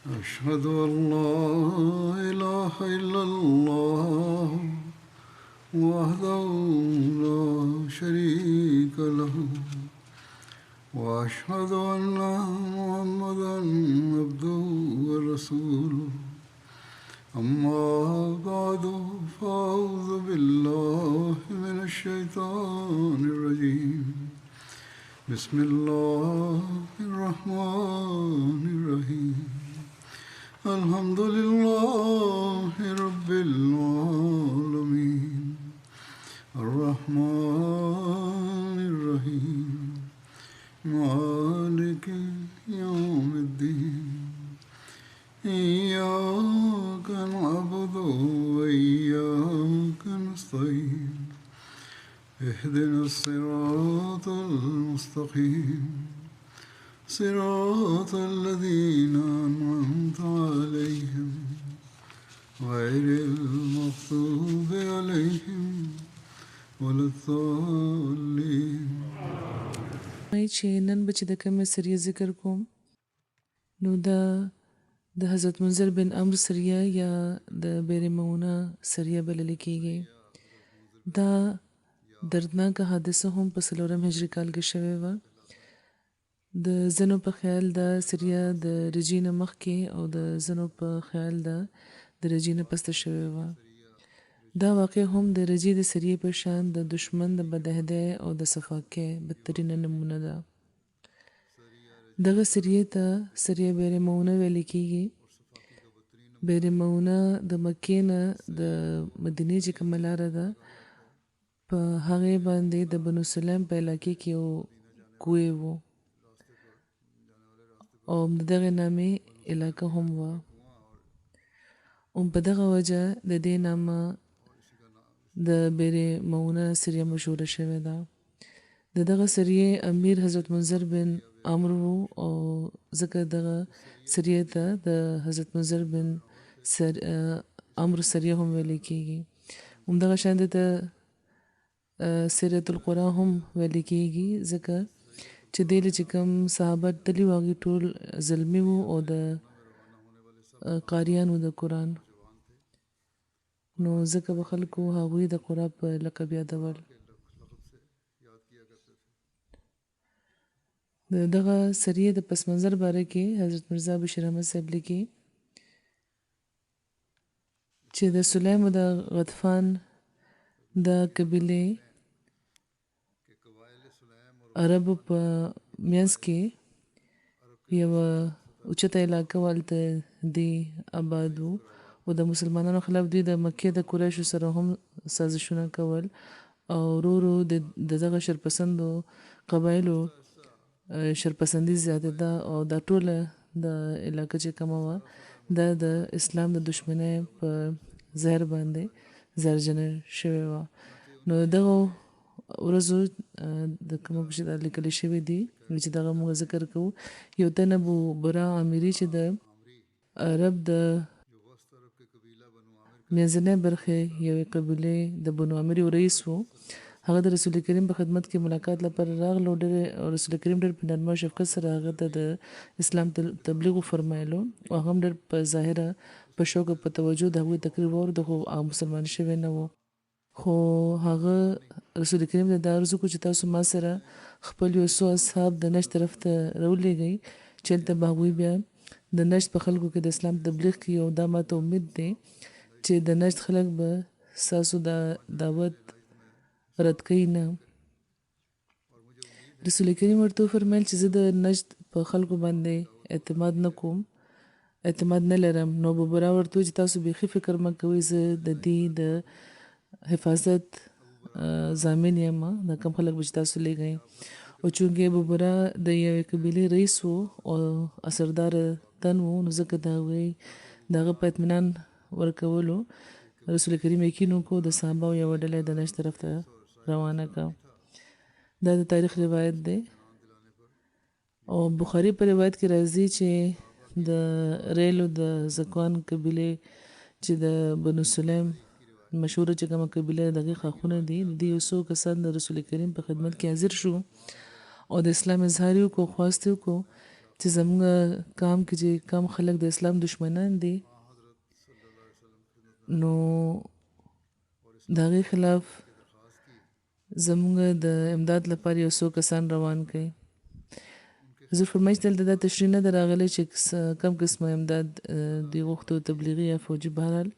أشهد أن لا إله إلا الله وحده لا شريك له وأشهد أن محمدا عبده ورسوله أما بعد فأعوذ بالله من الشيطان الرجيم بسم الله الرحمن الرحيم الحمد لله رب العالمين الرحمن الرحيم مالك يوم الدين إياك نعبد وإياك نستعين اهدنا الصراط المستقيم صراط الذين أنعمت عليهم غير المغضوب عليهم ولا الضالين. چې نن به چې د کومې سریه ذکر کوم نو دا د حضرت منذر بن عمرو سریه یا د بیر مونه سریه بلل کېږي. دا دردناکه حادثه هم په 4 هجري کال کې شوې وه. د ځینو په خیال دا سریه د رجې نه مخکې او د ځینو په خیال دا د رجې نه پسته شوې وه. دا واقع هم د رجې د سریې په شان د دشمن د بدعهدۍ او د صفاقۍ بدترینه نمونه ده. دغه سریې ته سریه بیر مونه ویل کېږي. بیر مونه د مکې نه د مدینې چې کومه لاره ده په هغې باندې د بنو سلیم په علاقې کې یو کوی و او د دغې نامې علاقه هم وه. په دغه وجه د دې نامه د بیر مونه سریه مشهوره شوې ده. د دغه سریې امیر حضرت منذر بن عمرو او ځکه دغه سریې ته د حضرت منذر بن عمرو سریه هم ویل کېږي. همدغه شان د سیرت القرآ هم ویل کېږي ځکه چې دې چې کوم صحابه تلي وو هغوی ټول زلمي وو او د قاریان وو د قرآن، نو ځکه به خلکو هغوی د قرآ په لقب یادول. د دغه سریې د پس منظر باره کې حضرت مرزا بشیر احمد صاحب لیکي چې د سلیم د غطفان د قبیلې عربو په منځ کې یوه اوچته علاقه والته دی آباد وو او د مسلمانانو خلاف دوی د مکې د قریشو سره هم سازشونه کول او ورو ورو د دغه شرپسندو قبایلو شرپسندي زیاته ده او دا ټوله د علاقه چې کومه وه دا د اسلام د دشمنۍ په زهر باندې زهرجنه شوې وه. نو دغه ورځو د کومه چې دا لیکلی شوي دي چې دغه موږ ذکر کوو، یو تن ابو برا عامري چې د عرب د منځنۍ برخې یوې قبیلې د بنو عامر رئیس و. هغه د رسول کریم په خدمت کې ملاقات لپاره راغلو او رسول کریم ډېر په نرمه او شفقت سره هغه ته د اسلام تبلیغ وفرمایلو او هغه هم ډېر په ظاهره په شوق او په توجه د هغوی تقریر واورېده خو مسلمان شوی نه و. خو هغه رسول کریم ته دا عرض وکړو چې تاسو ما سره خپل یو څو اصحاب د نجد طرف ته راولېږئ چې هلته به هغوی بیا د نجد په خلکو کې د اسلام تبلیغ کوي او دا ماته امید دی چې د نجد خلک به ستاسو د دعوت رد کوي نه. رسول کریم ورته وفرمیل چې زه د نجد په خلکو باندې اعتماد نه کوم، اعتماد نه لرم. نو ابو برا ورته وویل چې تاسو بیخي فکر مه کوئ، زه د دې د حفاظت ضامن یم د کوم خلک به چې تاسو لیږئ. او چونکې ابو برا د یوې قبیلې رئیس و او اثردار تن و نو ځکه د هغه په اطمینان ورکولو رسول کریم یقین وکړو د صحابه یوه ډله د نجد طرف ته روانه کړه. دا د تاریخ روایت دی او بخاري په روایت کې راځي چې د ریلو د زکوان قبیلې چې د بنو سلیم مشهوره چې کومه قبیله دغه خاخونه دي د یو څو کسان د رسول کریم په خدمت کې حاضر شو او د اسلام اظهار وکړو، خواست وکړو چې زموږ کام کې چې کم خلک د اسلام دشمنان دي نو د هغې خلاف زموږ د امداد لپاره یو څو کسان روان کړي. حضور فرمایي چې دلته دا تشریح نه ده راغلی چې کم قسمه امداد د غوښتو تبلیغي یا فوجي. بهرحال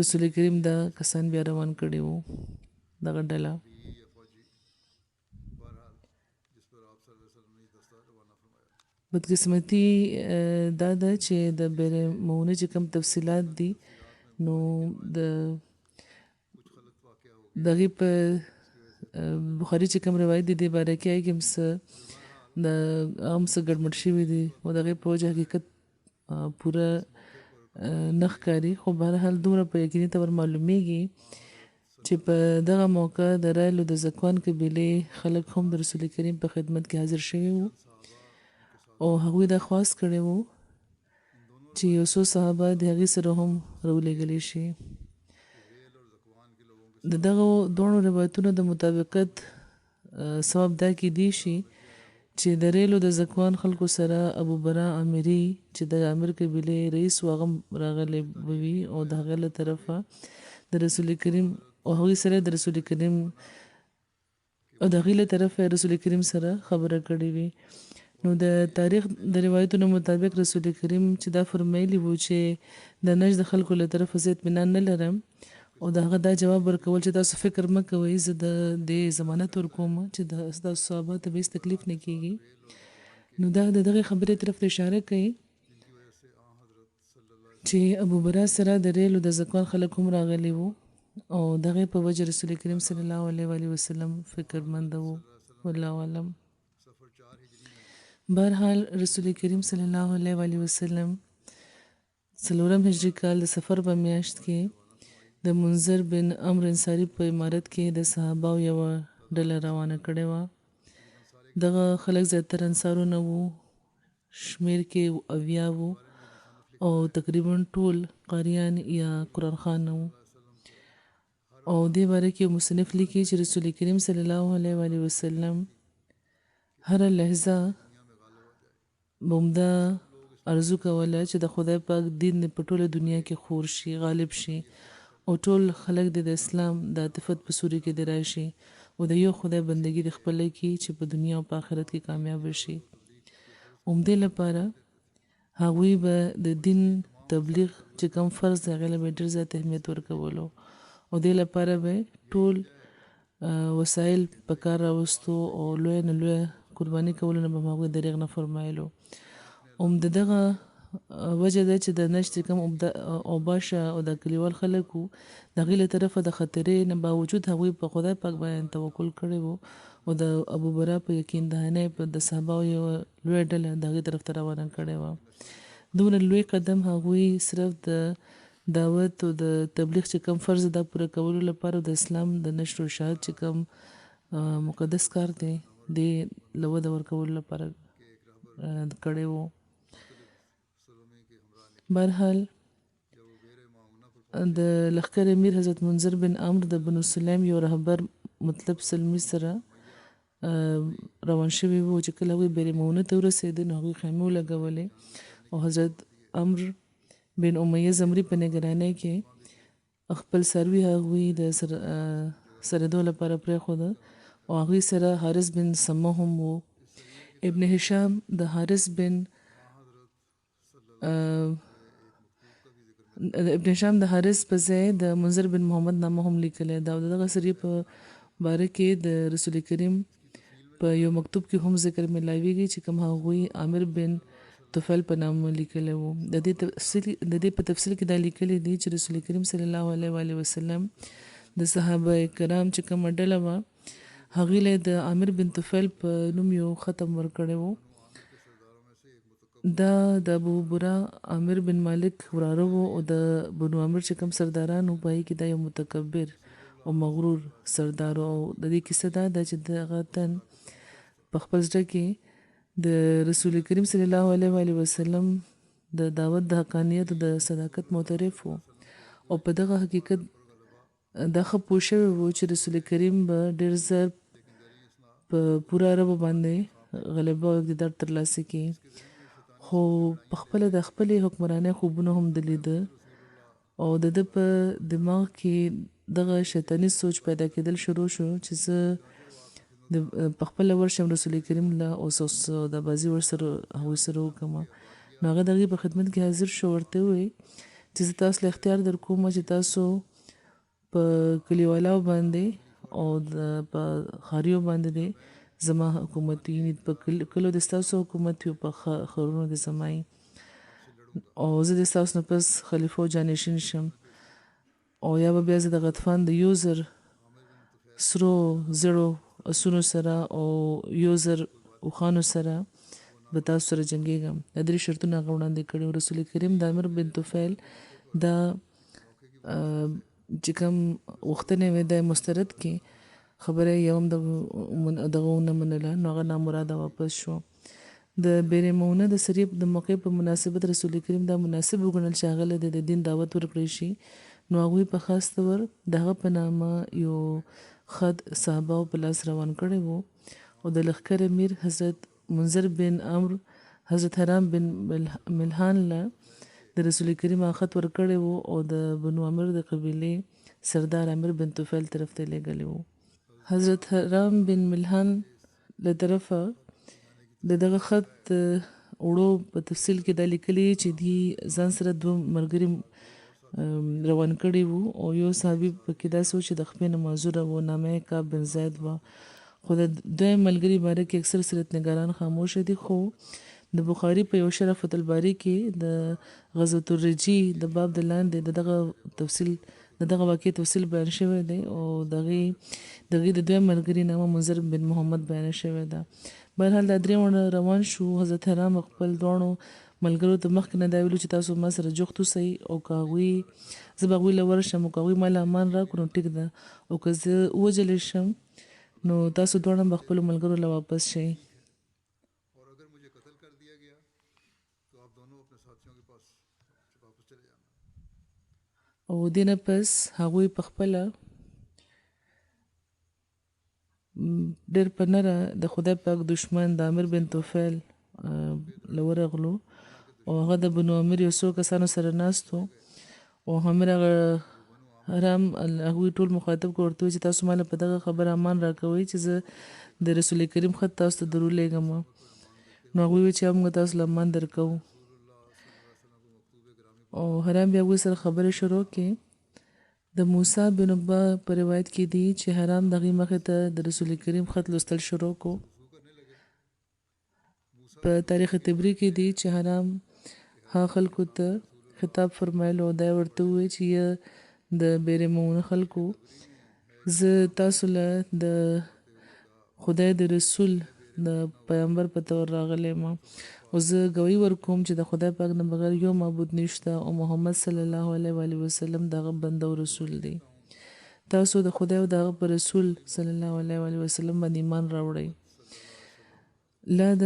رسول کریم دا کسان بیا روان کړي وو دغه ډله. بدقسمتي دا ده چې د بیر مونه چې کم تفصیلات دي نو د دغې په بخاري چې کوم روایت دي د باره کې هغې کې هم څه د هم څه ګډمډ شوي دي او د هغې په وجه حقیقت پوره نه ښکاري. خو بهرحال دومره په یقیني طور معلومیږي چې په دغه موقع د رایلو د زکوان قبیلې خلک هم د رسول کریم په خدمت کې حاضر شوي وو او هغوی دا خواست کړی وو چې یو څو صحابه د هغې سره هم راولېږلی شي. د دغه دواړو روایتونو د مطابقت سبب دا کیدی شي چې د ریلو د زکوان خلکو سره ابو برا عامري چې د عامر قبیلې رئیس و هغه راغلی به وي او د هغې له طرفه د رسول کریم او هغوی سره د رسول کریم او د هغې له طرفه رسول کریم سره خبره کړې وي. نو د تاریخ د روایتونو مطابق رسول کریم چې دا فرمایلی وو چې د نجد د خلکو له طرفه زه اطمینان نه لرم او د هغه دا جواب ورکول چې تاسو فکر مه کوئ زه د دې ضمانت ورکوم چې د ستاسو صحابه ته به هېڅ تکلیف نه کیږي. نو دا د دغې خبرې طرف ته اشاره کوي چې ابو برا سره د ریلو د زکوان خلک هم راغلي وو او دغې په وجه رسول کریم صلی الله علیه وسلم فکرمنده وو. والله اعلم. بهرحال رسول کریم صلی الله علیه وسلم 4 هجري کال د سفر په میاشت کې د منذر بن عمرو انصاري په امارت کې د صحابه یوه ډله روانه کړې وه. دغه خلک زیاتره انصارونه وو، شمیر کې 80 وو او تقریبا ټول قاریان یا قرآن خوان وو. او دې باره کې مصنف لیکي چې رسول کریم صلی الله علیه وسلم هره لحظه بمدا ارزو کوله چې د خدای پاک دین په ټوله دنیا کې خور شي، غالب شي او ټول خلک د اسلام د عاطفت په سوري کې د راشي او د یو خدای بندگی د خپل کې چې په دنیا او په آخرت کې کامیاب شي. دې لپاره هغوی به د دین تبلیغ چې کوم فرض دی هغې له به ډېر زیات اهمیت ورکولو او دې لپاره به ټول وسایل په کار راوستو او لویه نه لویه قرباني کولو نه به هغوی دریغ نه فرمایلو. د دغه وجه ده چې د نجد کوم اوباشه او د کلیوال خلک وو د هغې له طرفه د خطرې نه باوجود هغوی په خدای پاک باندې توکل کړی وو او د ابو برا په یقین دهنۍ په د صحابه یوه لویه ډله د هغې طرف ته روانه کړې وه. دومره لوی قدم هغوی صرف د دعوت او د تبلیغ چې کوم فرض دا پوره کولو لپاره د اسلام د نشر و اشاعت چې کوم مقدس کار دی دې له وده ورکولو لپاره کړی وو. بهرحال د لښکر امیر حضرت منذر بن عمرو د بنو سلیم یو رهبر مطلب سلمي سره روان شوي وو چې کله هغوی بیرې مونه ته ورسېدل نو هغوی خیمې ولګولې او حضرت عمرو بن امیه زمري په نګرانۍ کې خپل څاروي هغوی د سرېدو لپاره پرېښوده او هغوی سره حارث بن سمه هم وو. ابن هشام د حارث بن د حارث په ځای د منذر بن محمد نامه هم لیکلی دا او دغه سړي په باره کې د رسول کریم په یو مکتوب کې هم ذکر ملاویږي چې کوم هغوی عامر بن طفیل په نامه لیکلی وو. د دې په تفصیل کې دا لیکلی دی چې رسول کریم صلی الله علیه وسلم د صحابه کرام چې کومه ډله وه هغوی له د عامر بن طفیل په نوم یو ختم ورکړی وو. دا د ابو برا عامر بن مالک وراره وو او د بنو عامر چې کوم سرداران وو په هغې کې دا یو متکبر او مغرور سردار او د دې کیسه دا ده چې دغه تن په خپل زړه کې د رسول کریم صلی الله علیه وسلم د دعوت د حقانیت او د صداقت معترف وو او په دغه حقیقت دا ښه پوه شوی وو چې رسول کریم به ډېر زر په پوره عربو باندې غلبه او اقتدار ترلاسه کړي خو په خپله د خپلې حکمرانۍ خوبونه هم د لیده او د ده په دماغ کې دغه شیطاني سوچ پیدا کېدل شروع شو چې زه په خپله ورشم رسول کریم له او سودابازي ورسره هغوی سره وکړم. نو هغه د هغې په خدمت کې حاضر شو، ورته ووایي چې زه تاسو له اختیار در کوم چې تاسو په کلیوالو باندې او په ښاریو باندې دی زما حکومت وي، په کلو د ستاسو حکومت وي، په ښارونو د زما وي، او زه د ستاسو نه پس خلیفه او جانشین شم، او یا به بیا زه د غطفان د 1000 سرو زرو اسونو سره او 1000 اوښانو سره به تاسو سره جنګېږم. دا 3 شرطونه هغه وړاندې کړي. رسول کریم د امر بن طفیل دا چې کوم غوښتنې وې د مسترد کې خبره یې هم دغه ونه منله، نو هغه نامراده واپس شو. د بیر مونه د سریې د موقع په مناسبت رسول کریم دا مناسب وګڼل چې هغه له د دین دعوت ورکړی شي. نو هغوی په خاص طور دغه په نامه یو خط صحابه په لاس روان کړی وو، او د لښکر امیر حضرت منذر بن عمرو حضرت حرام بن ملحان له د رسول کریم خط ورکړی وو، او د بنو عمر د قبیلې سردار امیر بن طفیل طرف ته لېږلی وو. حضرت حرام بن ملحان له طرفه د دغه خط وړو په تفصیل کې دا لیکلي چې دی ځان سره 2 ملګري روان کړي وو، او یو صحابي پکې داسې و چې د خپې نه معذوره و، نامه یې کعب بن زید وه. خو د دویم ملګري باره کې اکثر سیرت نګاران خاموشه دي. خو د بخاري په یو شرفت الباري کې د غزوة الرجی د باب د لاندې د دغه واقعې تفصیل بیان شوی دی، او دغې د دویم ملګري نامه منذر بن محمد بیان شوی ده. بهرحال دا 3 روان شو. حضرت حرام خپل دواړو ملګرو ته مخکې نه دا ویلو چې تاسو ما سره جوخت اوسئ، او که هغوی زه به هغوی له ورشم، او که هغوی ما له امان راکړو نو ټیک ده، او که زه ووژلی شم نو تاسو دواړه به خپلو ملګرو له واپس شئ. او دې نه پس هغوی په خپله ډېر په نره د خدای پاک دشمن د امیر بن طفیل له ورغلو، او هغه د بنو امیر یو څو کسانو سره ناست و، او هماغه حرام هغوی ټول مخاطب کړ، ورته وویل چې تاسو ماله په دغه خبره امان راکوئ چې زه د رسول کریم خط تاسو ته درولېږم. نو هغوی وویل چې موږ تاسو له امان درکوو. او حرام بیا هغوی سره خبرې شروع کړې. د موسی بن عقبه په روایت کې دی چې حرام دغې مخې ته د رسول کریم خط لوستل شروع کو. په تاریخ طبري کې دی چې حرام ها خلکو ته خطاب فرمایلو، او دا ورته وویل چې د بیر مونه خلکو، زه تاسو له د خدای د رسول د پیغمبر په تور راغلی یم، او زه ګوی ورکوم چې د خدای پاک نه بغیر یو معبود نشته، او محمد صلی الله علیه و وسلم دغه بنده او رسول دی. تاسو د خدای او دغه په رسول صلی الله علیه و وسلم باندې ایمان راوړئ. لا د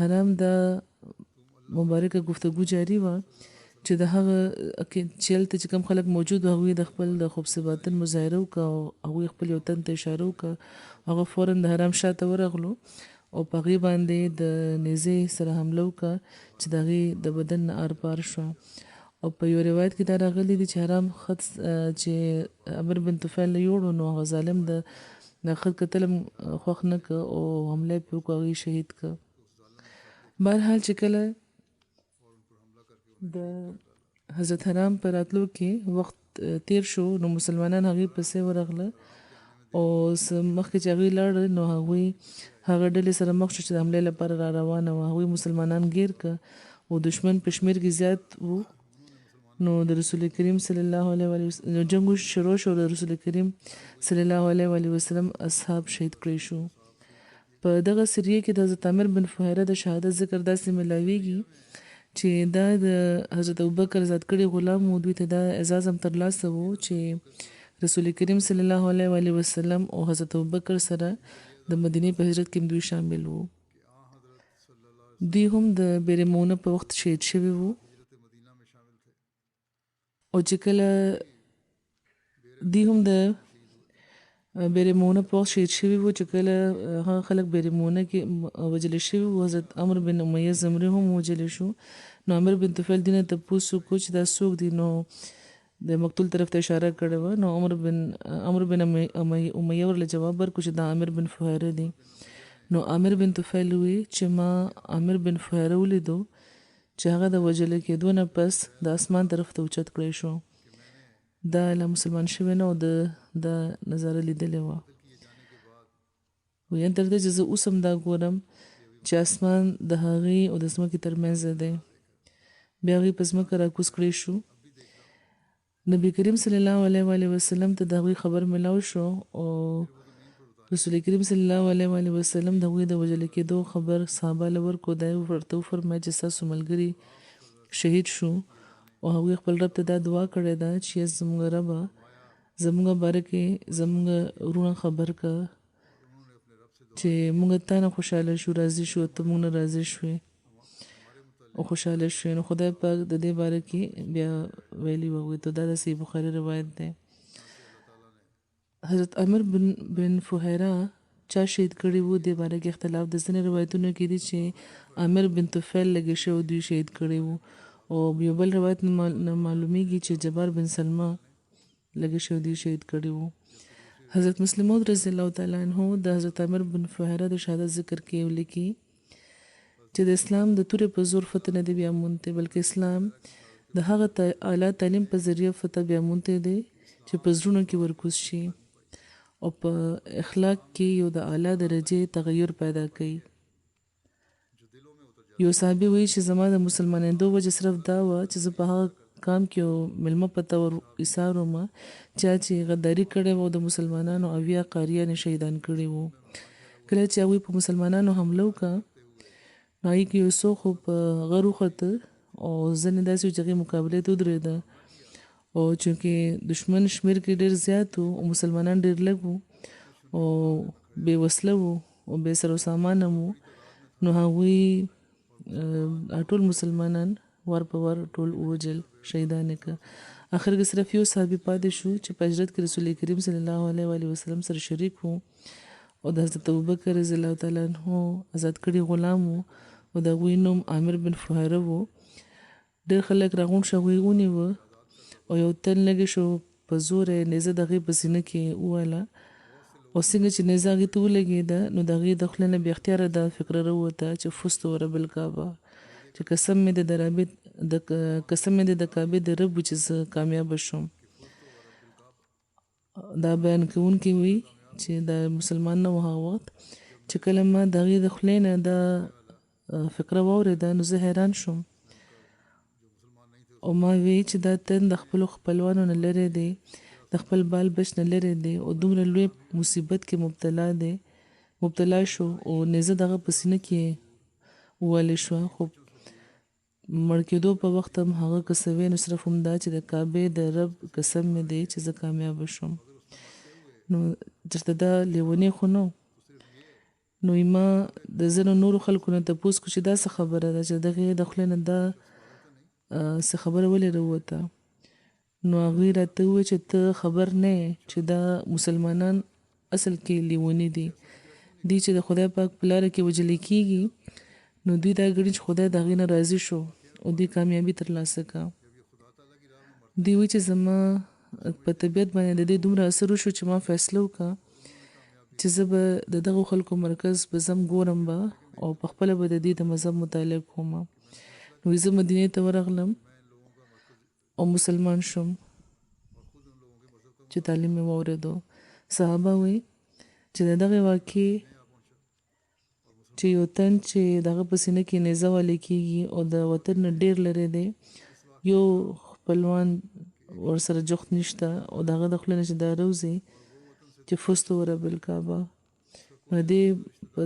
حرام د مبارکه گفتگو جاری وه چې د هغه چې هلته چې کوم خلک موجود و هغوی د خپل د خوب باطن مظاهره وکړه، او هغوی خپل یو تن ته اشاره وکړه. هغه فورا د حرام شاته ورغلو، او په هغې باندې د نیزې سره حمله وکړه چې د هغې د بدن نه ار پار شوه. او په یو روایت کې دا راغلی دی چې حرام خط چې امیر بن طفیل له یوړو، نو هغه ظالم د خط کتل هم خوښ نه که، او حمله یې پرې وکړه، هغه یې شهید که. بهرحال چې کله د حضرت حرام په راتلو کې وخت تیر شو، نو مسلمانان هغې پسې ورغله، او مخکې چې هغوی لاړل نو هغوی هغه ډلې سره مخ شو چې د حملې لپاره را روانه وه. هغوی مسلمانان ګیر که، او دشمن په شمېر کې زیات و. نو د رسول کریم صلی الله علیه و وسلم جنګ شروع شو، د رسول کریم صلی الله علیه و وسلم اصحاب شهید کړی شو. په دغه سریه کې د حضرت عامر بن فهیره د شهادت ذکر داسې ملاویږي چې دا د حضرت ابوبکر ذات کړي غلام و. دوی ته دا اعزاز هم ترلاسه و چې رسول کریم صلی الله علیه و وسلم او حضرت ابوبکر سره د مدینې په هجرت کې دوی شامل وو. دوی هم د بیر مونه په وخت شهید شوي وو، او چې کله دوی هم د بیرمونه په وخت شهید شوي وو چې کله هغه خلک بیرمونه کې وجل شوي وو. حضرت عمرو بن امیه زمری هم وجل شو. نو عامر بن طفیل دینه تپوس وکړو چې دا څوک دي، نو د مقتول طرف ته اشاره کړې وه. نو عمرو بن امیه ورله جواب ورکړو چې دا عامر بن فهیره دی. نو عامر بن طفیل وی چې ما عامر بن فهیره ولیدو چې هغه د وجل کېدو نه پس د اسمان طرف ته اوچت کړی شو. دا لا مسلمان شوی نه او د نظاره لیدلې وه. ویان تر دې چې زه اوس هم دا ګورم چې اسمان د هغې او د ځمکې ترمنځ دی. بیا هغې په ځمکه راکوز کړی شو. نبی کریم صلی الله علیه وسلم ته د هغوی خبر ملاو شو او رسول کریم صلی الله علیه وسلم د هغوی د وژل کېدو خبر صحابه له ورکړو. دی ورته وفرمایل چې ستاسو ملګري شهید شو او هغوی خپل رب ته دا دعا کړې ده چې زموږ ربه زموږ باره کې زموږ وروڼه خبر که چې موږ تا نه خوشحاله شو، راضي شو، ته موږ نه راضي شوې او خوشحاله شوې. نو خدای پاک د دې باره کې بیا ویلي وه. ته دا د صحیح بخاري روایت دی. حضرت عامر بن فهیره چا شهید کړي وو دې باره کې اختلاف د ځینې روایتونو کې دي چې عامر بن طفیل لګې شوی دوی شهید کړي وو، او یو بل روایت نه معلومیږي چې جبار بن سلمه لګې شوی دوی شهید کړي وو. حضرت مسلم موعود رضی الله تعالی عنہ د حضرت عامر بن فهیره د شهادت ذکر کې ولیکي چې د اسلام د تورې په زور فتح نه دی بیا مونته، بلکې اسلام د هغه اعلی تعلیم په ذریعه فتح بیا مونته دی چې په زړونو کې ورکوز شي او په اخلاق کې یو د اعلی درجه تغیر پیدا کوي. یو صحابي وایي چې زما د مسلمانېدو وجه صرف دا وه چې زه په هغه کام کې یو مېلمه په طور ایثار وم چا چې غداري کړې وه او د مسلمانانو 80 قاریان شهیدان کړي وو. کله چې هغوی په مسلمانانو حمله وکړه نو هغې کې یو څو خو په غر وخته او ځینې داسې وو چې هغې مقابلې ته ودرېده، او چونکې دشمن شمېر کې ډېر زیات وو او مسلمانان ډېر لږ وو او بې وسله وو او بې سر و سامان هم وو، نو هغوی ټول مسلمانان وار په وار ټول ووجل، شهیدان یې کړه. آخر کې صرف یو صحابي پاتې شو چې په هجرت کې رسول کریم صلی الله علیه وسلم سره شریک وو او د حضرت ابوبکر رضی الله تعالی عنہ آزاد کړي غلام وو او د هغوی نوم عامر بن فهیره وو. ډېر خلک راغونډ شو، هغوی ونیوه او یو تن لګې شو په زور یې نیزه د هغې په سینه کې ووهله او څنګه چې نیزه هغې ته ولګېده نو د هغې د خولې نه بې اختیاره دا فکره راووته چې فزت ورب الکعبه، چې قسم مې د کعبې د رب چې زه کامیابه شم. دا بیان کوونکی وي چې دا مسلمان نه و هغه وخت چې کله ما د هغې د خولې نه دا فکره واورېده نو زه حیران شوم او ما وی چې دا تن د خپلو خپلوانو نه لرې دی، د خپل بال بچ نه لرې دی او دومره لوی مصیبت کې مبتلا شو او نیزه دغه په سینه کې ووهلې شوه. خو مړ کېدو په وخت هم هغه قصوی نو صرف هم دا چې د کعبې د رب قسم مې دی چې زه کامیابه شم. نو چېرته دا لیونی خو نه نو ما د ځینو نورو خلکو نه تپوس کړو چې دا څه خبره ده چې دغې د خولې نه دا څه خبره ولې راووته. نو هغوی راته وویل چې ته خبر نه یې چې دا مسلمانان اصل کې لیوني دي چې د خدای پاک په لاره کې وژلې کېږي نو دوی دا ګڼي چې خدای د هغې نه راضي شو او دوی کامیابي ترلاسه کړه. دوی وایي چې زما په طبیعت باندې د دې دومره اثر وشو چې ما فیصله وکړه چې زه به د دغو خلکو مرکز به ځم ګورم به او په خپله به د دې د مذهب مطالعه کوم. نو زه مدینې ته ورغلم او مسلمان شوم چې تعلیم مې واورېدو. صحابه وایي چې د دغې واقعې چې یو تن چې دغه په سینه کې نیزه والې کېږي او د وطن نه ډېر لرې دی، یو خپلوان ورسره جخت نشته او د هغه د خولې نه چې دا راوځي چې فزت ورب الکعبه،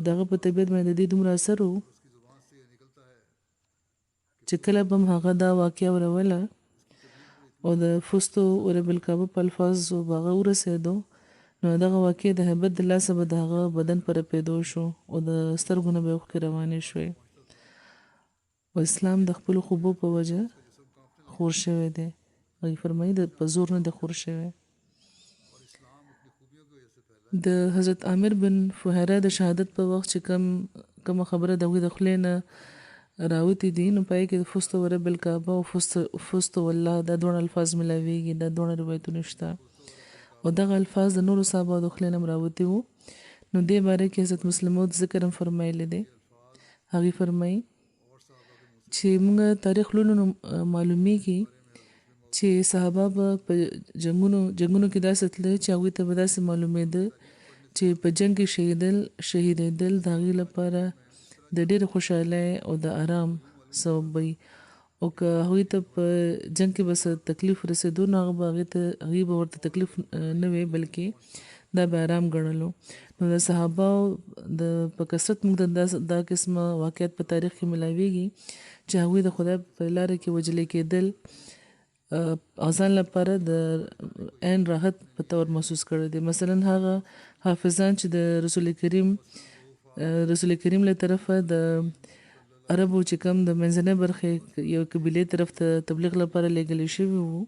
دغه په طبیعت باندې د دې دومره اثر و چې کله به هم هغه دا واقعه وروله او د فزت ورب الکعبه په الفاظو به هغه ورسېدو نو دغه واقعې د هیبت د لاسه به د هغه بدن په رپېدو شو او د سترګو نه به یې اوښکې روانې شوې او اسلام د خپلو خوبو په وجه خور شوی دی. هغې فرمایي په زور نه دی خور شوی. د حضرت عامر بن فهیره د شهادت په وخت چې کوم خبره د هغوی د خولې نه راوتې دي نو پای کې د فزت ورب الکعبه او فزت والله دا دوه الفاظ ملاویږي دا دوه روایتونه شته او دغه الفاظ د نورو صحابه د خولې نه راوتي وو نو دې باره کې حضرت مسلم موعود ذکر هم فرمایلی دی هغې فرمایي چې موږ تاریخ لولو نو معلومیږي چې صحابه به په جنګونو کې داسې تلل چې هغوی ته به داسې معلومېده چې په جنګ کې شهیدېدل د هغې لپاره د ډېرې خوشحالۍ او د آرام سبب وي او که هغوی ته په جنګ کې به څه تکلیف رسېدو نو هغې به ورته تکلیف نه وي بلکې دا به آرام ګڼلو نو د صحابه په کثرت موږ دا قسمه واقعیت په تاریخ کې ملاویږي چې هغوی د خدای په لاره کې وجلې کېدل ځان لپاره د عین راحت په تور محسوس کړی دی مثلا هغه حافظان چې د رسول کریم له طرفه د عربو چې کوم د منځنۍ برخې یو قبیلې طرف ته تبلیغ لپاره لېږلی شوي وو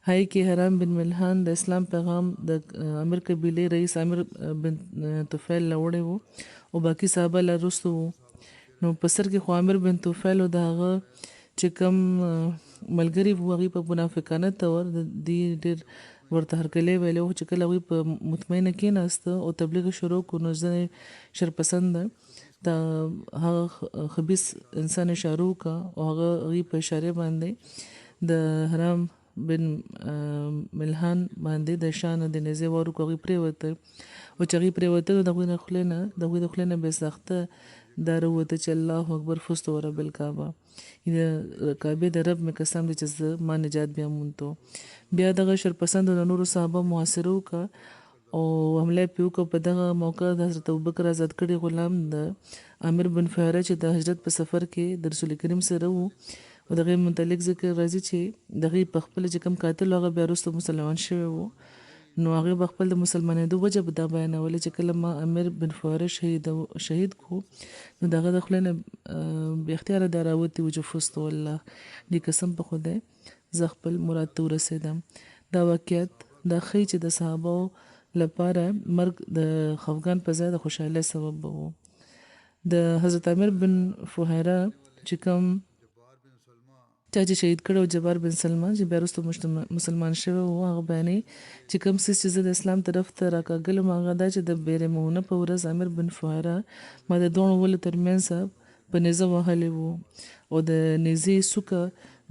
هغې کې حرام بن ملحان د اسلام پیغام د امیر قبیلې رئیس عامر بن طفیل له وړی وو او باقي صحابه لا وروسته وو نو په سر کې خو عامر بن طفیل او د هغه چې کوم ملګري وو هغوی په منافقانه طور دې ډېر ورته هرکلی ویلی وو چې کله هغوی په مطمئنه کېناسته او تبلیغ شروع کړو نو ځینې شرپسنده د هغه خبیث انسان اشاره وکړه او هغوی په اشارې باندې د حرام بن ملحان باندې د شانه د نیزې وار وکړو هغوی پرېوته او چې هغوی پرېوته نو د هغوی د خولې نه بې ساخته دا راووته چې الله اکبر فزت ورب الکعبه د کعبې د رب مې قسم دی چې زه ما نجات بیا موندو بیا دغه شرپسندو د نورو صحابه محاصره وکړه او حمله پې وکړه په دغه موقع د حضرت ابوبکر آزاد کړي غلام د عامر بن فهیره چې د هجرت په سفر کې د رسول کریم سره وو او دغه متعلق ذکر راځي چې دغه په خپل چې کوم قاتل هغه بیا وروسته مسلمان شوی وو نو هغه په خپل د مسلمانېدو وجه به دا بیانوله چې کله ما امیر بن فهیره شهید کو نو دغه د خولې نه بې اختیاره دا راوتي وو چې فزت والله دې قسم په خدای زه خپل مراد ته ورسېدم دا واقعیت دا ښیي چې د صحابو لپاره مرګ د خفګان په ځای د خوشحالۍ سبب وو د حضرت عامر بن فهیره چې کوم چا چې شهید کړی و جبار بن سلمان چې بیا وروسته مسلمان شوی و هغه بیانوي چې کوم څیز چې زه د اسلام طرف ته راکاږلم هغه دا چې د بیرې مونه په ورځ عامر بن فهیره ما د دواړو ولو ترمنځ په نیزه وهلی و او د نیزې څوکه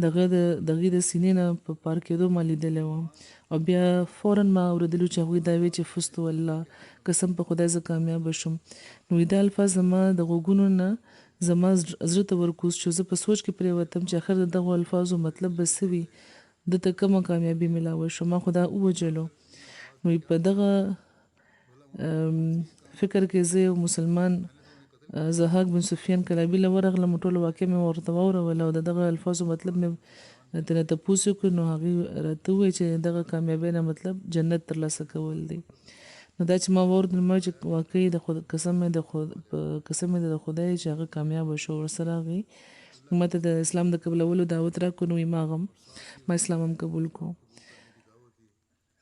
د هغې د سینې نه په پار کېدو ما لیدلی وم او بیا فورا ما اورېدلي چې هغوی دا وی چې فزت والله قسم په خدای زه کامیابه شم نو دا الفاظ زما د غوږونو نه زما زړه ته ورکوز شو زه په سوچ کې پرېوتم چې آخر د دغو الفاظو مطلب به څه وي دته کومه کامیابي میلاوه شو ما خو دا ووجلو نو په دغه فکر کې زه یو مسلمان ضحاک بن سفیان کلابي له ورغلم ټولو واقع مې ورته واوروله او د دغه الفاظو مطلب مې ترې تپوس وکړو نو هغې راته وویل چې دغه کامیابۍ نه مطلب جنت ترلاسه کول دی نو دا چې ما واورېدل ما چې واقعي قسم مې د خدای چې هغه کامیابه شو ورسره هغې ما ته د اسلام د قبلولو دعوت راکړو نو ما اسلام هم قبول کړو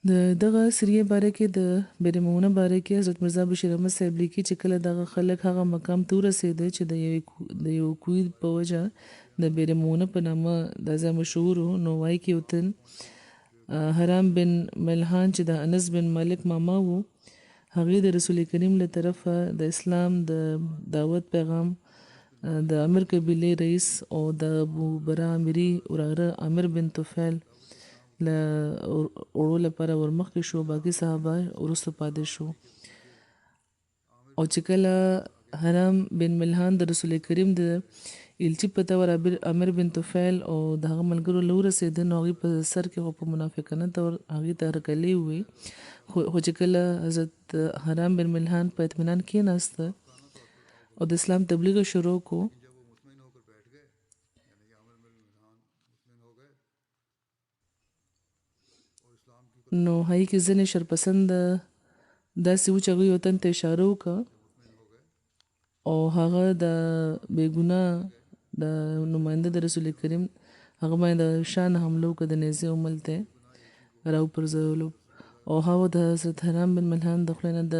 د دغه سریې باره کې د بیرې مونه باره کې حضرت مرزا بشیر احمد صاحب لیکي چې کله دغه خلک هغه مقام ته ورسېده چې د یو کوی په وجه د بیرې مونه په نامه دا ځای مشهور و نو وایي کې یو تن حرام بن ملحان چې د انس بن مالک ماما و هغې د رسول کریم له طرفه د اسلام د دعوت پیغام د امیر قبیلې رئیس او د ابو برا امیري وراره عامر بن طفیل له وړو لپاره ورمخکې شو باقي صحابه وروسته پاتې شو او چې کله حرام بن ملحان د رسول کریم د الچی په طور عامر بن طفیل او د هغه ملګرو له ورسېده نو هغوی په سر کې خو په منافقانه طور هغې ته هرکلې ووې خو چې کله حضرت حرام بن ملحان په اطمینان کېناسته او د اسلام تبلیغ شروع کو نو هغې کې ځینې شرپسند داسې و چې هغوی یو تن ته اشاره وکړه او هغه د بېګناه د نماینده د رسول کریم هغه باندې د شان حمله وکړه د نیزې او مل ته راوپرځولو او هغه د حضرت حرام بن ملحان د خلینه د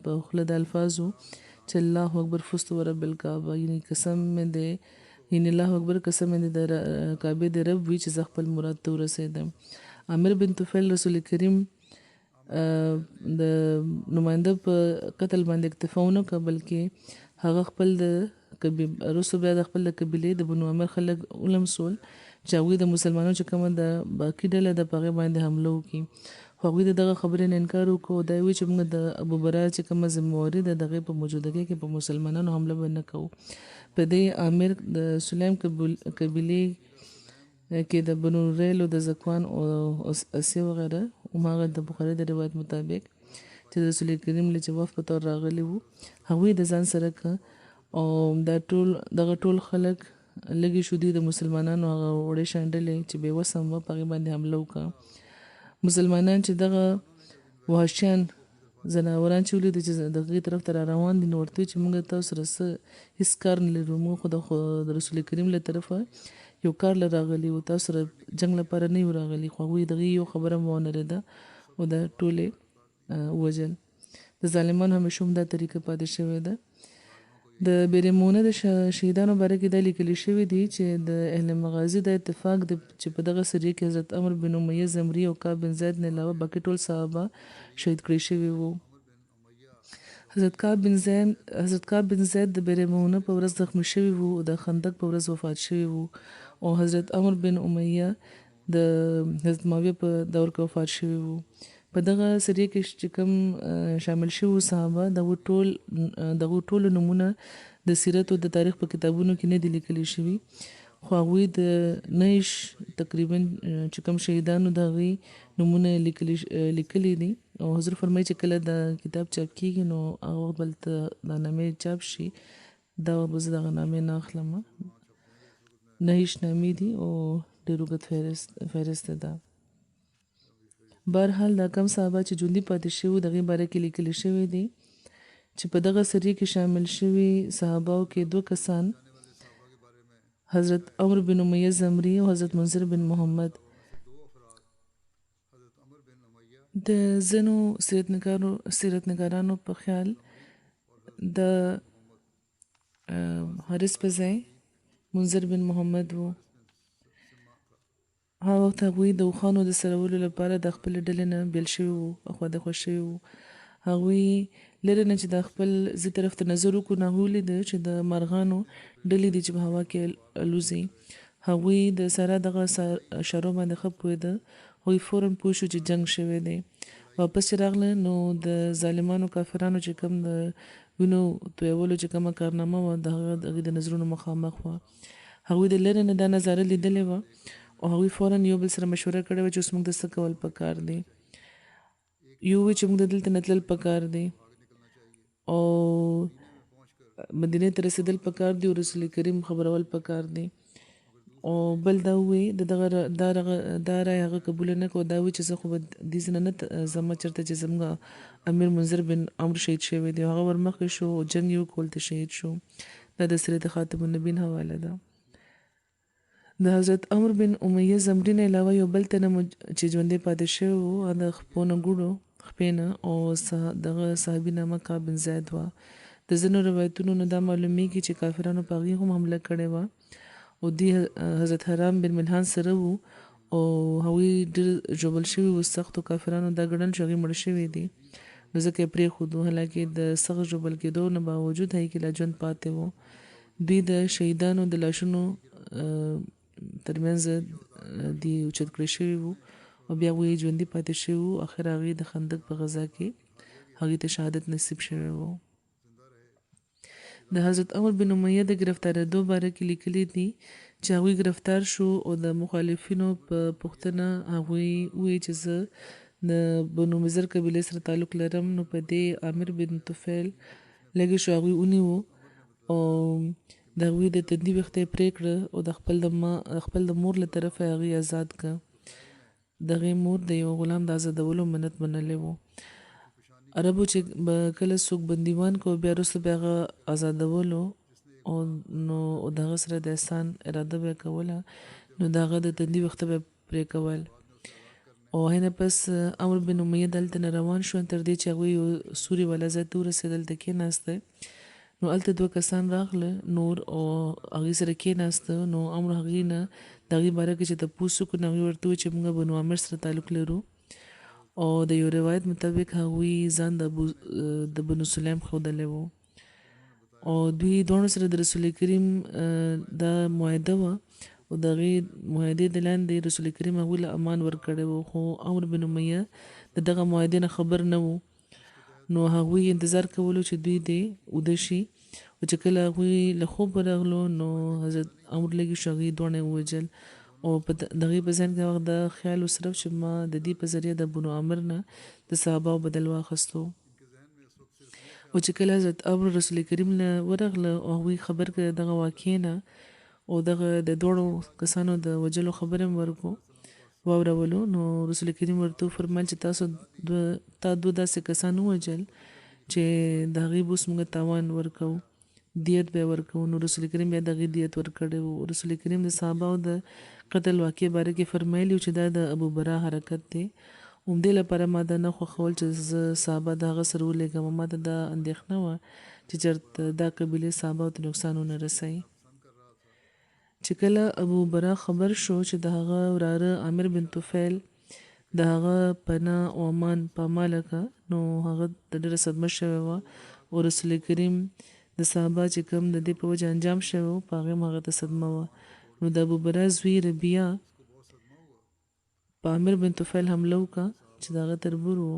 په خله د الفاظو چې الله اکبر فزت ورب الکعبه یعنی قسم مې دی یعنی الله اکبر قسم مې د کعبه د رب وی چې زه خپل مراد ته ورسېدم. عامر بن طفیل رسول کریم د نماینده په قتل باندې اکتفا ونه کړه بلکې هغه خپل د وروسته بیا د خپل د قبیلې د بنو عمر خلک ولمسول چې هغوی د مسلمانانو چې کومه د باقي ډله د په هغې باندې حمله وکړي خو هغوی د دغه خبرې نه انکار وکړو دا یې وایي چې موږ د ابوبرا چې کومه ذمهواري ده د هغې په موجودګۍ کې په مسلمانانو حمله به نه کوو. په دې عامر د سلیم قبیلې کې د بنو ریلو د زکوان او اسیه وغیره هماغه د بخاري د روایت مطابق چې د رسول کریم له جواب په تور راغلي وو هغوی د ځان سره که او دا دغه ټول خلک لږې شودي د مسلمانانو هغه وړې شانډلې چې بې وسه وه په هغې باندې حمله وکړه. مسلمانان چې دغه وحشیان ځناوران چې ولیدل چې د هغې طرف ته را روان دي نو ورته وایي چې موږ تاسو سره څه هېڅ کار نه لرو موږ خو د رسول کریم له طرفه یو کار له راغلي وو تاسو سره جنګ لپاره نه یو راغلي خو هغوی دغې یو خبره مو ونه اورېده او دا ټولې وژل. د ظالمانو همیشه هم دا طریقه پاتې شوې ده. د بیرمونه د شهیدانو باره کې دا لیکلي شوي دي چې د اهل مغازي د اتفاق د چې په دغه سریه کې حضرت عمر بن امیه زمري او کعب بن زید نه علاوه باقي ټول صحابه شهید کړي شوي وو. حضرت کعب بن زید د بیرمونه په ورځ زخمی شوي وو او د خندق په ورځ وفات شوي وو او حضرت عمر بن امیه د حضرت معاویه په دور کې وفات شوي وو. په دغه سریه کې چې کوم شامل شوي صحابه دغه ټولو نومونه د سیرت او د تاریخ په کتابونو کې نه دي لیکلي شوي خو هغوی د نهش تقریبا چې کوم شهیدانو د هغوی نومونه لیکلي دي او حضور فرمایي چې کله د کتاب چاپ کېږي نو هغه وخت به هلته دا نامې چاپ شي دا وخت به زه دغه نامې نه اخلم. نهش نامې دي او ډېر اوږد فهرست ده. بهرحال دا کم صحابه چې ژوندي پاتې شوي د هغې باره کې لیکلي شوي دي چې په دغه سریه کې شامل شوي صحابهو کې 2 کسان حضرت عمر بن امیه زمري او حضرت منذر بن محمد. د ځینو سیرتنګارانو په خیال د حارث په ځای منذر بن محمد و. هغه وخت هغوی د اوښانو د څرولو لپاره د خپلې ډلې نه بیل شوي وو اخوا دخوا شوي وو. هغوی لرې نه چې د خپل زه طرف ته نظر وکړو نو هغوی ولیده چې د مرغانو ډلې دي چې په هوا کې الوزي. هغوی د سارا دغه اشارو باندې ښه پوهېده هغوی فوراً پوه شو چې جنګ شوی دی. واپس چې راغله نو د ظالمانو کافرانو چې کوم د وینو تویولو چې کومه کارنامه وه د هغې د نظرونو مخامخ وه. هغوی د لرې نه دا نظاره لیدلې وه او هغوی فوراً یو بل سره مشوره کړې وه چې اوس موږ د څه کول پکار دی. یو وی چې موږ د دلته نه تلل پکار دی او مدینې ته رسېدل پکار دی او رسول کریم خبرول پکار دی او بل دا وی دا رای هغه قبول نه کړو دا وی چې زه خو به دې ځای نه ځم چېرته چې زموږ امیر منذر بن عمرو شهید شوی دی. هغه ورمخکې شو او جنګ یې وکړ هلته شهید شو. دا د سیرت خاتم النبیین حواله ده. د حضرت عمر بن امیه زمري نه علاوه یو بل تنه چې ژوندی پاتې شوی و د خپو نه ګوډو خپې نه او دغه صحابي نامه کعب بن زید وه. د ځینو روایتونو نه دا معلومیږي چې کافرانو په هغې هم حمله کړې وه او دوی حضرت حرام بن ملحان سره وو او هغوی ډېر ژوبل شوي وو. سختو کافرانو دا ګڼل چې هغوی مړه شوي دي نو ځکه یې پرېښودو. حالانکې د سخت ژوبل کېدو نه باوجود هغې کې لا ژوند پاتې و. دوی د شهیدانو د لاشونو ترمنځ دی اوچت کړی شوي وو او بیا هغوی ژوندي پاتې شوي وو. اخر هغې د خندق په غزا کې هغې ته شهادت نصیب شوی و. د حضرت عمر بن امیه د ګرفتارېدو باره کې لیکلي دي چې هغوی ګرفتار شو او د مخالفینو په پوښتنه هغوی وویل چې زه د بنو مضر قبیلې سره تعلق لرم نو په دې عامر بن طفیل لګې شو هغوی ونیوه او د هغوی د تندي ویښته یې پرې کړه او د خپل د مور له طرفه هغې آزاد کړه. د هغې مور د یو غلام د آزادولو منت منلی و. عربو چې به کله څوک بندیوان کو بیا وروسته بیا هغه آزادولو او نو د هغه سره د احسان اراده به یې کوله نو د هغه د تندي ویښته به یې پرې کول او هنه پس امر بن امیه دلته نه روان شو تر دې چې هغوی یو سوري والا ځای ته ورسېدل ته کېناسته نو هلته دوه کسان راغله نور او هغې سره کېناسته نو امر هغې نه د هغې باره کې چې تپوس وکړو نو هغې ورته وویل چې موږ بنو عامر سره تعلق لرو او د یو روایت مطابق هغوی ځان د بنو سلیم ښودلی و او دوی دواړو سره د رسول کریم دا معاهده وه او د هغې معاهدې د لاندې رسول کریم هغوی له امان ورکړی و خو عمر بن امیه د دغه معاهدې نه خبر نه و نو هغوی انتظار کولو چې دوی دې وده شي او چې کله هغوی له خوبه راغلو نو حضرت عمر لږې شو هغې دواړه یې ووژل او په د هغې په ذهن کې هغه د خیال و صرف چې ما د دې په ذریعه د بنو عامر نه د صحابهو بدل واخیستو او چې کله حضرت عمر رسول کریم نه ورغله او هغوی خبر کړه دغه واقعې نه او دغه د دواړو کسانو د وژلو خبر هم ورکو واورولو نو رسول کریم ورته وفرمیل چې تا دوه داسې کسان ووژل چې د هغې به اوس موږ تاوان ورکوو دیت به یې ورکوو نو رسول کریم بیا د هغې دیت ورکړی و رسول کریم د صحابهو د قتل واقعې باره کې فرمایلي چې دا د ابوبرا حرکت دی همدې لپاره ما دا نه خوښول چې زه صحابه د هغه سره ولېږم ما ته دا اندېښنه وه چې چېرته دا قبیلې صحابهو ته نقصان ونه رسوي چې کله ابوبرا خبر شو چې د هغه وراره عامر بن طفیل د هغه پناه او امان پاماله که نو هغه د ډېره صدمه شوې وه او رسول کریم د صحابه چې کوم د دې په وجه انجام شوی و په هغې هم هغه ته صدمه وه نو د ابوبرا زوی ربیعه په عامر بن طفیل حمله وکړه چې د هغه تربور و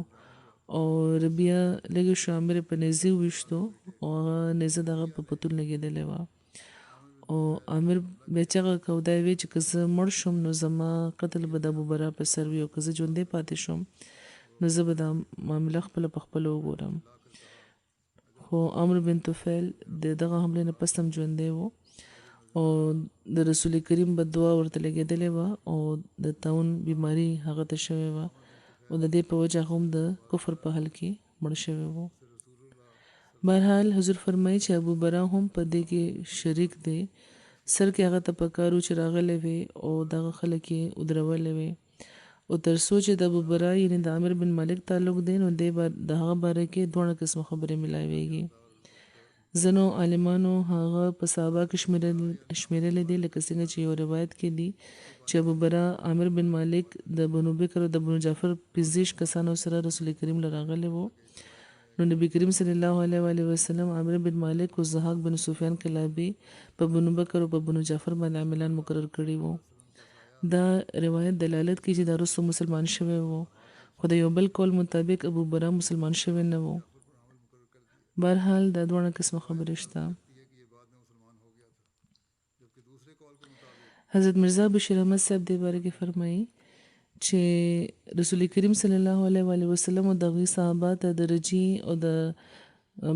او ربیعه لږې شو عامر په نیزې وویشتو او هغه نیزه د هغه په پتون لګېدلې وه او عامر بیا چغه کو دا وی چې که زه مړ شم نو زما قتل به د ابوبرا په سر وي او که زه ژوندی پاتې شم نو زه به دا معامله خپله په خپله وګورم خو عمر بن طفیل د دغه حملې نه پس هم ژوندی و او د رسول کریم بددعا ورته لګېدلې وه او د طاعون بیماري هغه ته شوې وه او د دې په وجه هم د کفر په حل کې مړ شوی و بهرحال حضور فرمایي چې ابوبرا هم په دې کې شریک دی سر کې هغه ته پکارو چې راغلی وي او دغه خلک یې ودرولی وي او تر څو چې د ابوبرا یعنې د عامر بن مالک تعلق دی نو د هغه باره کې دواړه قسمه خبرې ملاویږي ځینو عالمانو هغه په صحابه کې شمیرلی دی لکه څنګه چې یو روایت کې دی چې ابوبرا عامر بن مالک د بنو بکر او د بنو جعفر 15 کسانو سره رسول کریم له راغلی و نو نبی کریم صلی الله علیه وسلم عامر بن مالک او زحاق بن سفیان کلابی په بنو بکر او په بنو جعفر باندې عاملان مقرر کړي وو دا روایت دلالت کوي چې دا رسو مسلمان شوی وو خو د یو بل قول مطابق ابوبرا مسلمان شوی نه وو بهرحال دا دواړه قسمه خبرې شته حضرت مرزا بشیر احمد صاحب دې باره کې فرمایي چې رسول کریم صلی الله علیه وسلم او د هغوی صحابه ته د رجی او د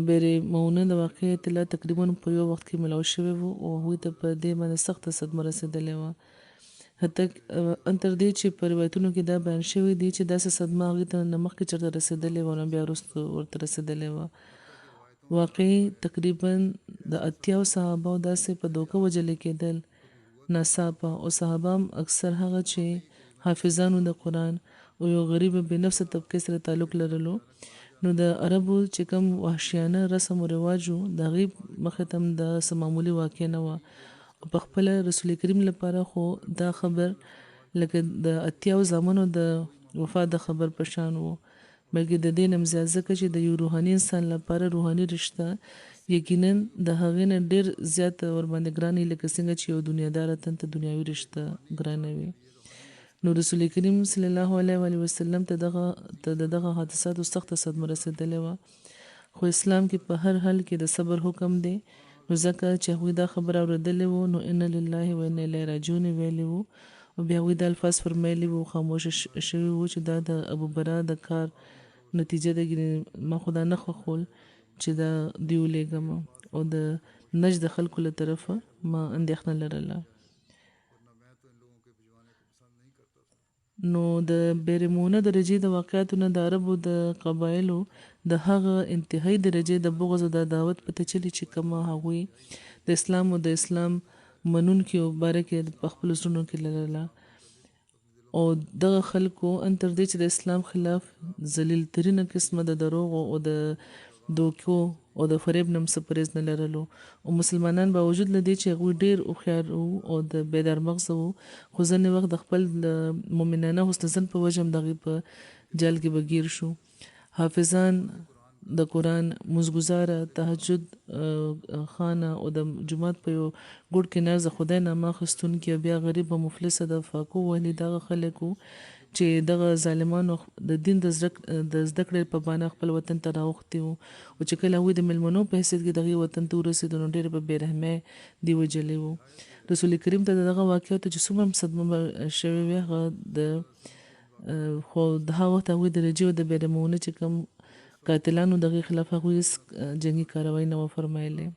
بیر مونه د واقعې اطلاع تقریبا په یو وخت کې ملاو شوی و او هغوی ته په دې باندې سخته صدمه رسېدلې وه حتی تر دې چې په روایتونو کې دا بیان شوی دی چې داسې صدمه هغوی ته نه مخکې چېرته رسېدلې وه نو بیا وروسته ورته رسېدلې وه واقعي تقریبا د 80 صحابه داسې په دوکه وژلې کېدل ناڅاپه او صحابه هم اکثر هغه چې حافظانو د قرآن او یو غریب بې نفسه طبقې سره تعلق لرلو نو د عربو چې کوم وحشیانه رسم و رواج و د هغې مخې ته هم د څه معمولي واقع نه وه او په خپله رسول کریم لپاره خو دا خبر لکه د 80 زامنو د وفات د خبر په شان و بلکې د دې نه هم زیات ځکه چې د یو روحاني انسان لپاره روحاني رشته یقینا د هغې نه ډېر زیات ورباندې ګران وي لکه څنګه چې یو دنیاداره تن ته دنیاوي رشته ګرانه وي نو رسول کریم صلی الله علیه وسلم ته دغه حادثاتو سخته صدمه رسېدلې وه خو اسلام کې په هر حال کې د صبر حکم دی نو ځکه چې هغوی دا خبره اورېدلې وو نو ان لله و انا الیه راجعون ویلي وو او بیا هغوی دا الفاظ فرمایلي وو خاموشه شوي وو چې دا د ابوبرا د کار نتیجه ده ما خو دا نه خوښول چې دا دوی ولېږم او د نجد خلکو له طرفه ما اندېښنه لرله نو د بیرمونه درجې د واقعاتو نه د عربو د قبایلو د هغه انتهایی درجې د بغض او د عداوت پته چلی چې کومه هغوی د اسلام او د اسلام منونکو باره کې په خپلو زړونو کې لرله او دغه خلکو ان تر دې چې د اسلام خلاف ذلیل ترینه قسمه د دروغ او د دوکو او د فریب نم سپریز نه لرلو او مسلمانان باوجود لدی چې هغوی ډیر هوښیار او د بیدار مغز وو خو ځینې وخت د خپل مؤمنانه حسن ظن په وجه هم دغې په جال کې بګیر شو. حافظان د قرآن مزګزاره تهجد خانه او د جماعت په یو ګوډ کې ناز خدای نامه اخیستونکي بیا غریب او مفلسه د فاقو وهلي دغه خلکو چې دغه ظالمانو د دین د زده کړې په بانه خپل وطن ته راوختي وو او چې کله هغوی د میلمنو په حیثیت کې دغې وطن ته ورسېدو نو ډېر په بېرحمۍ دی وجلې وو. رسول کریم ته دغه واقعاتو چې څومره هم صدمه شوې وې هغه د خو د هغه وخت هغوی د رجیع او د بیرمونه چې کوم قاتلانو دغې خلاف هغوی جنګي کاروایی نه و فرمایلی.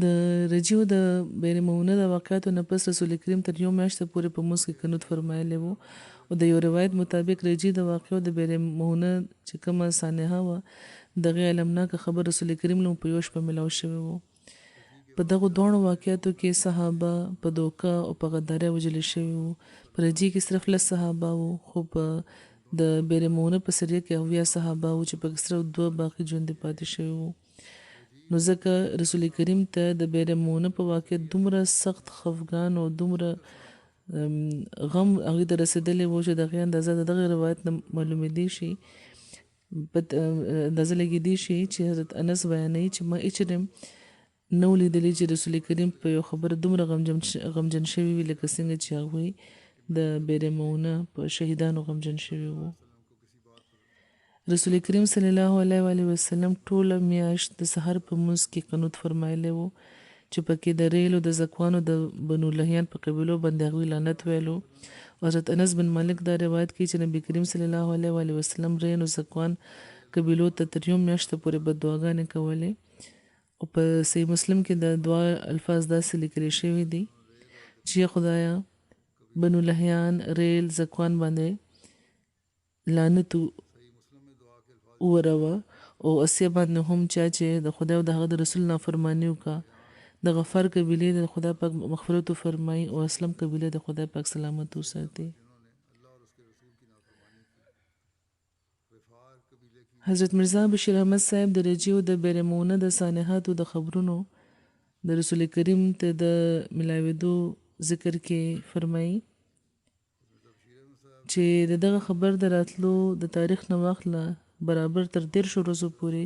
د رجیع او د بیرمونه د واقعاتو نه پس رسول کریم تر یو میاشته پورې په مونځ کې قنوت فرمایلی و او د یو روایت مطابق رجیع د واقعو د بیرمونه چې کومه سانحه وه دغې علمناکه خبر رسول کریم له په یو شپه میلاو شوی و. په دغو دواړو واقعاتو کې صحابه په دوکه او په غدارۍ وژل شوي وو. په رجیع کې صرف 10 صحابه وو خو په د بیرمونه په سریه کې 80 صحابه وو چې په صرف 2 باقي ژوندي پاتې شوي وو. نو ځکه رسول کریم ته د بیرمونه په واقع دومره سخت خفګان او دومره غم هغې ته رسېدلی و چې دغې اندازه د دغې روایت نه معلومېدی شي اندازه لګېدی شي چې حضرت انس بیانوي چې ما هېچېرې نه و لیدلی چې رسول کریم په یو خبره دومره غمجن شوي وي لکه څنګه چې هغوی د بیرمونه په شهیدانو غمجن شوي وو. رسول کریم صلی الله علیه وسلم ټوله میاشت د سحر په مونځ کې قنوت فرمایلی و چې پکې د ریل او د زکوانو د بنو لحیان په قبیلو باندې هغوی لعنت ویلو. حضرت انس بن مالک دا روایت کوي چې نبی کریم صلی الله علیه وسلم ریل او زکوان قبیلو ته تر یو میاشته پورې بددعاګانې کولې او په صحیح مسلم کې د دعا الفاظ داسې لیکلي شوي دي چې خدایا بنو لحیان ریل زکوان باندې لعنت وروه او اسیه باندې هم چا چې د خدای او د هغه د رسول نافرماني وکړه د غفار قبیلې د خدای پاک مغفرت وفرمایي او اسلم قبیله د خدای پاک سلامت وساتي. حضرت مرزا بشیر احمد صاحب د رجیع او د بیرمونه د سانحاتو د خبرونو د رسول کریم ته د ملاوېدو ذکر کې فرمایي چې دغه خبر د راتلو د تاریخ نه واخله برابر تر 13 ورځو پورې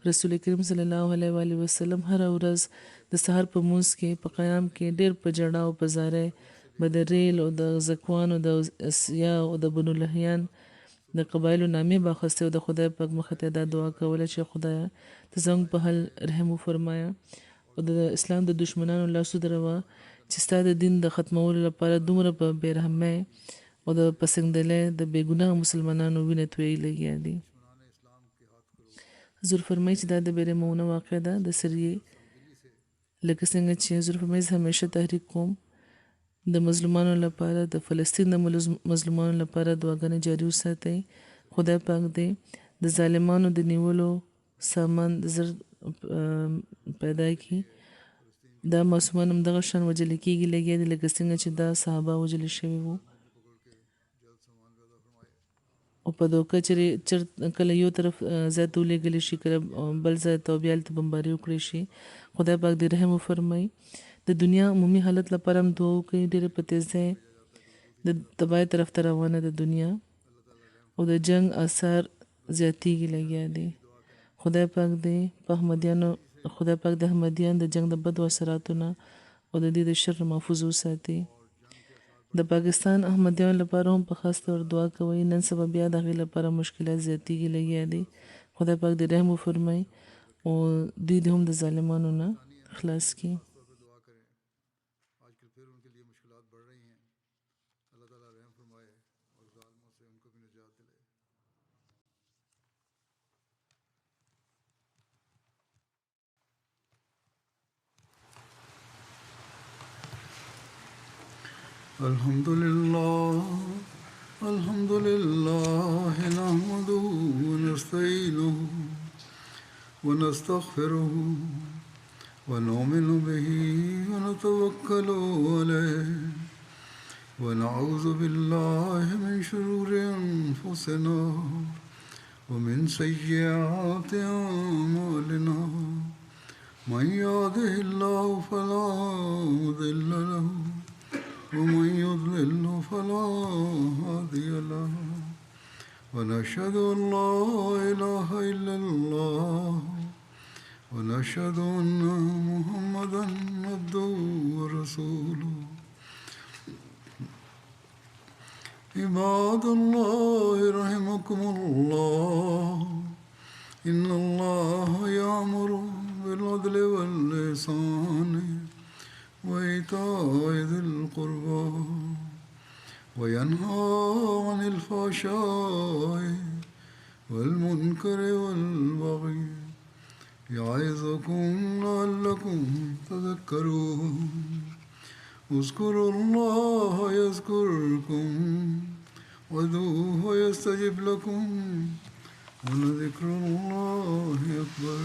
رسول کریم صلی الله علیه وسلم هر ورځ د سحر په مونځ کې په قیام کې ډېر په جړا او په زارۍ به د ریل او د زکوان او د اسیا او د بنو لحیان د قبایلو نامې به اخیستې او د خدای پاک مخې ته دا دعا کوله چې خدایه ته زموږ په حل رحم وفرمایه او د اسلام د دشمنانو لاسو دروه چې ستا د دین د ختمولو لپاره دومره په بېرحمۍ او د پسندلۍ د بېګناه مسلمانانو وینې تویې لګیا دي. حضور فرمایي چې دا د بیرمونه واقع ده د سریې لکه څنګه چې حضور فرمایي زه همیشه تحریک کوم د مظلومانو لپاره د فلسطین د مظلومانو لپاره دعاګانې جاري وساتئ. خدای پاک دی د ظالمانو د نیولو سامان زر پیدا کړي. دا معصومان هم دغه شان وژل کېږي لګیا دي لکه څنګه چې دا صحابه وژل شوي وو او په دوکه چې کله یو طرف ځای ته ولېږلی شي کله بل ځای ته بیا هلته بمباري وکړی شي. خدای پاک دې رحم وفرمایي. د دنیا عمومي حالت لپاره هم دعا وکړئ ډېرې په تیزۍ د تباهۍ طرف ته روانه د دنیا او د جنگ آثار زیاتېږي لګیا دي. خدای پاک دې په احمدیانو خدای پاک د احمدیان د جنگ د بدو اثراتو نه او د دې د شر محفوظ وساتي. د پاکستان احمدیانو لپاره هم په خاص طور دعا کوئ. نن سبا بیا د هغې لپاره مشکلات زیاتېږي لګیا دي. خدای پاک دې رحم وفرمایي او دوی دې هم د ظالمانو نه خلاص کړي. الحمد لله نحمده ونستعينه ونستغفره ونؤمن به ونتوكل عليه ونعوذ بالله من شرور أنفسنا ومن سيئات أعمالنا من يهده الله فلا مضل له ومن يضلل فلا هادي له ونشهد أن لا إله إلا الله ونشهد أن محمدا عبده ورسوله عباد الله رحمكم الله إن الله يأمر بالعدل والإحسان وإيتاء ذي القربى وينهى عن الفحشاء والمنكر والبغي يعظكم لعلكم تذكرون اذكروا الله يذكركم وادعوه يستجب لكم ولذكر الله أكبر